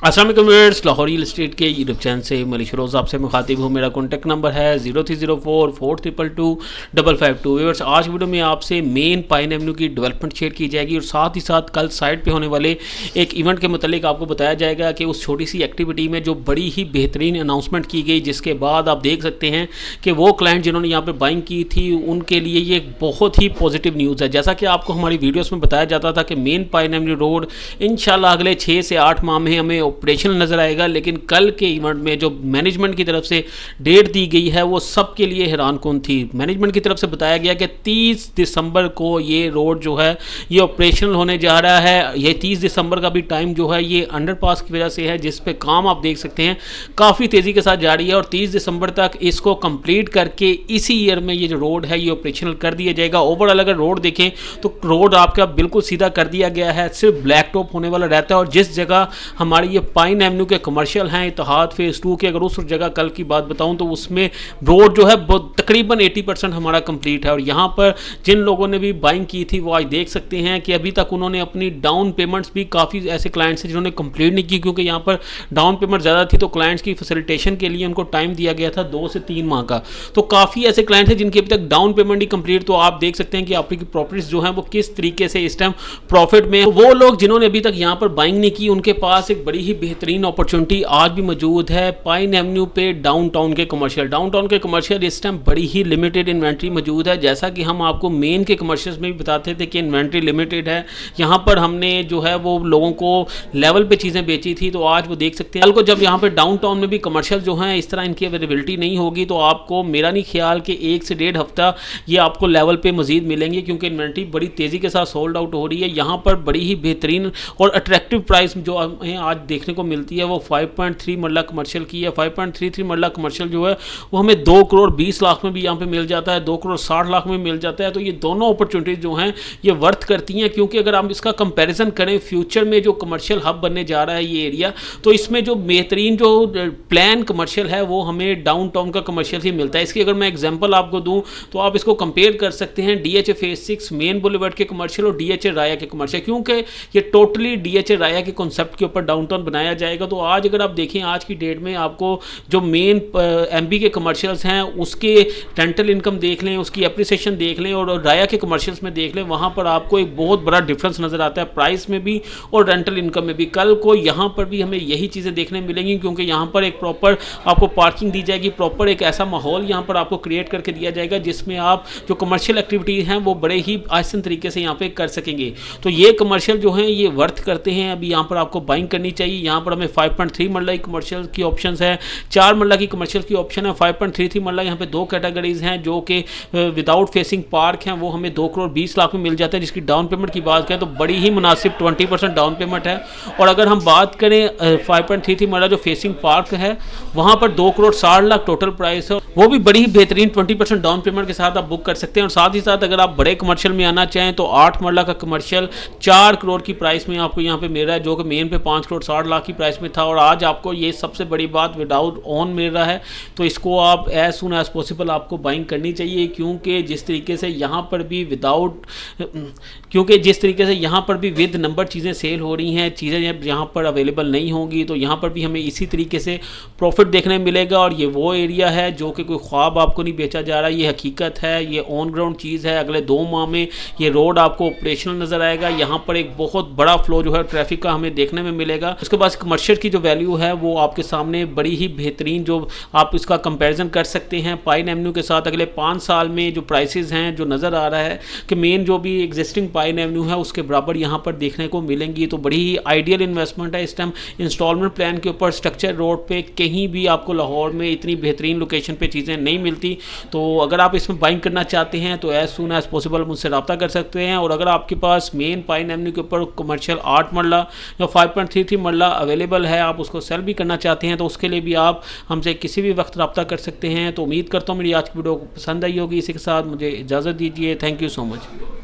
अस्सलाम वालेकुम viewers, Lahore real estate के यूट्यूब चैनल से मलिक रोज़ आपसे मुखातिब हूँ। मेरा कॉन्टैक्ट नंबर है 0304422552। व्यूअर्स, आज वीडियो में आपसे मेन पाइन एवेन्यू की डेवलपमेंट शेयर की जाएगी और साथ ही साथ कल साइट पे होने वाले एक इवेंट के मतलब आपको बताया जाएगा कि उस छोटी सी एक्टिविटी में जो बड़ी ही बेहतरीन अनाउंसमेंट की गई, जिसके बाद आप देख सकते हैं कि वो क्लाइंट जिन्होंने यहाँ पर बाइंग की थी उनके लिए ये एक बहुत ही पॉजिटिव न्यूज़ है। जैसा कि आपको हमारी वीडियोज़ में बताया जाता था कि मेन पाइन एवेन्यू रोड इंशाल्लाह अगले 6 से 8 माह में हमें ऑपरेशनल नजर आएगा, लेकिन कल के इवेंट में जो मैनेजमेंट की तरफ से डेट दी गई है वो सबके लिए हैरानकुन थी। मैनेजमेंट की तरफ से बताया गया कि 30 दिसंबर को ये रोड जो है ये ऑपरेशनल होने जा रहा है। ये 30 दिसंबर का भी टाइम जो है ये अंडरपास की वजह से है, जिस पे काम आप देख सकते हैं काफ़ी तेज़ी के साथ जारी है और 30 दिसंबर तक इसको कंप्लीट करके इसी ईयर में ये जो रोड है ये ऑपरेशनल कर दिया जाएगा। ओवरऑल अगर रोड देखें तो रोड आपका बिल्कुल सीधा कर दिया गया है, सिर्फ ब्लैक टॉप होने वाला रहता है। और जिस जगह हमारी ये पाइन एवेन्यू के कमर्शियल हैं इत्तेहाद फेज़ 2 के, अगर उस जगह कल की बात बताऊं तो उसमें रोड जो है तकरीबन 80% हमारा कंप्लीट है। और यहाँ पर जिन लोगों ने भी बाइंग की थी वो आज देख सकते हैं कि अभी तक उन्होंने अपनी डाउन पेमेंट्स भी, काफ़ी ऐसे क्लाइंट्स हैं जिन्होंने कंप्लीट नहीं की क्योंकि यहाँ पर डाउन पेमेंट ज़्यादा थी, तो क्लाइंट्स की फैसिलिटेशन के लिए उनको टाइम दिया गया था 2 से 3 माह का। तो काफ़ी ऐसे क्लाइंट्स हैं जिनकी अभी तक डाउन पेमेंट ही कंप्लीट, तो आप देख सकते हैं कि आपकी प्रॉपर्टीज जो है वो किस तरीके से इस टाइम प्रॉफिट में। वो लोग जिन्होंने अभी तक यहाँ पर बाइंग नहीं की उनके पास एक बड़ी ही बेहतरीन अपॉर्चुनिटी आज भी मौजूद है पाइन एवेन्यू पे डाउनटाउन के कमर्शियल इस टाइम बड़ी ही लिमिटेड इन्वेंट्री मौजूद है। जैसा कि हम आपको मेन के कमर्शियल्स में भी बताते थे कि इन्वेंट्री लिमिटेड है, यहाँ पर हमने जो है वो लोगों को लेवल पे चीज़ें बेची थी, तो आज वो देख सकते हैं। कल को जब यहाँ पे डाउनटाउन में भी कमर्शियल जो हैं इस तरह इनकी अवेलेबिलिटी नहीं होगी तो आपको, मेरा नहीं ख्याल कि 1 से 1.5 हफ्ता ये आपको लेवल पे मजीद मिलेंगे क्योंकि इन्वेंट्री बड़ी तेज़ी के साथ सोल्ड आउट हो रही है। यहाँ पर बड़ी ही बेहतरीन और अट्रैक्टिव प्राइस जो हमें आज देखने को मिलती है वो 5.3 मरला कमर्शियल की है। 5.33 मरला कमर्शियल जो है वो हमें 2 करोड़ 20 लाख में भी यहाँ पे मिल जाता है, 2 करोड़ 60 लाख में मिल जाता है। तो ये दोनों अपॉर्चुनिटीज जो हैं ये वर्थ करती हैं, क्योंकि अगर हम इसका कंपैरिजन करें फ्यूचर में जो कमर्शियल हब बनने जा रहा है ये एरिया, तो इसमें जो बेहतरीन जो प्लान कमर्शियल है वो हमें डाउनटाउन का कमर्शियल ही मिलता है। इसकी अगर मैं एग्जाम्पल आपको दूँ तो आप इसको कंपेयर कर सकते हैं DHA फेज 6 मेन बुलेवर्ड के कमर्शियल और DHA राया के कमर्शियल, क्योंकि ये टोटली DHA राया के कॉन्सेप्ट के ऊपर डाउनटाउन बनाया जाएगा। तो आज अगर आप देखें आज की डेट में आपको जो मेन MB के कमर्शियल्स हैं उसके रेंटल इनकम देख लें, उसकी एप्रिसिएशन देख लें और राया के कमर्शियल्स में देख लें, वहाँ पर आपको एक बहुत बड़ा डिफरेंस नज़र आता है प्राइस में भी और रेंटल इनकम में भी। कल को यहाँ पर भी हमें यही चीज़ें देखने मिलेंगी क्योंकि यहाँ पर एक प्रॉपर आपको पार्किंग दी जाएगी, प्रॉपर एक ऐसा माहौल यहाँ पर आपको क्रिएट करके दिया जाएगा जिसमें आप जो कमर्शियल एक्टिविटीज़ हैं वो बड़े ही आसान तरीके से यहाँ पर कर सकेंगे। तो ये कमर्शियल जो हैं ये वर्थ करते हैं, अभी यहाँ पर आपको बाइंग करनी चाहिए। यहाँ पर हमें 5.3 मरला की कमर्शियल की ऑप्शंस है, 4 मरला की कमर्शियल की ऑप्शन है, 5.33 मरला। यहाँ पे 2 कैटेगरीज हैं जो कि विदाउट फेसिंग पार्क हैं, वो हमें 2 करोड़ 20 लाख में मिल जाता है। जिसकी डाउन पेमेंट की बात करें तो बड़ी ही मुनासिब 20% डाउन पेमेंट है। और अगर हम बात करें 5.33 मरला जो फेसिंग पार्क है वहाँ पर 2 करोड़ 60 लाख टोटल प्राइस है, वो भी बड़ी ही बेहतरीन 20% डाउन पेमेंट के साथ आप बुक कर सकते हैं। और साथ ही साथ अगर आप बड़े कमर्शियल में आना चाहें तो 8 मरला का कमर्शियल 4 करोड़ की प्राइस में आपको यहाँ पे मिल रहा है, जो कि मेन पे 5 करोड़ 60 लाख की प्राइस में था। और आज आपको ये सबसे बड़ी बात विदाउट ओन मिल रहा है, तो इसको आप एज सुन एज पॉसिबल आपको बाइंग करनी चाहिए, क्योंकि जिस तरीके से यहाँ पर भी विद नंबर चीज़ें सेल हो रही हैं, चीज़ें जब यहाँ पर अवेलेबल नहीं होंगी तो यहाँ पर भी हमें इसी तरीके से प्रॉफिट देखने मिलेगा। और ये वो एरिया है जो कि कोई ख्वाब आपको नहीं बेचा जा रहा, ये हकीकत है, ये ऑन ग्राउंड चीज़ है। अगले 2 माह में ये रोड आपको ऑपरेशनल नज़र आएगा, यहाँ पर एक बहुत बड़ा फ्लो जो है ट्रैफिक का हमें देखने में मिलेगा। उसके बाद कमर्शियल की जो वैल्यू है वो आपके सामने बड़ी ही बेहतरीन, जो आप इसका कंपैरिजन कर सकते हैं पाइन एवेन्यू के साथ। अगले 5 साल में जो प्राइसेस हैं जो नज़र आ रहा है कि मेन जो भी एग्जिस्टिंग पाइन एवेन्यू है उसके बराबर यहाँ पर देखने को मिलेंगी। तो बड़ी ही आइडियल इन्वेस्टमेंट है इस टाइम इंस्टॉलमेंट प्लान के ऊपर। स्ट्रक्चर रोड पे कहीं भी आपको लाहौर में इतनी बेहतरीन लोकेशन पे चीज़ें नहीं मिलती। तो अगर आप इसमें बाइंग करना चाहते हैं तो एज सुन एज पॉसिबल मुझसे रब्ता कर सकते हैं। और अगर आपके पास मेन पाइन एवेन्यू के ऊपर कमर्शियल 8 मरला या 5.33 मरला अवेलेबल है, आप उसको सेल भी करना चाहते हैं तो उसके लिए भी आप हमसे किसी भी वक्त रब्ता कर सकते हैं। तो उम्मीद करता हूँ मेरी आज की वीडियो को पसंद आई होगी। इसी के साथ मुझे इजाज़त दीजिए। Thank you so much.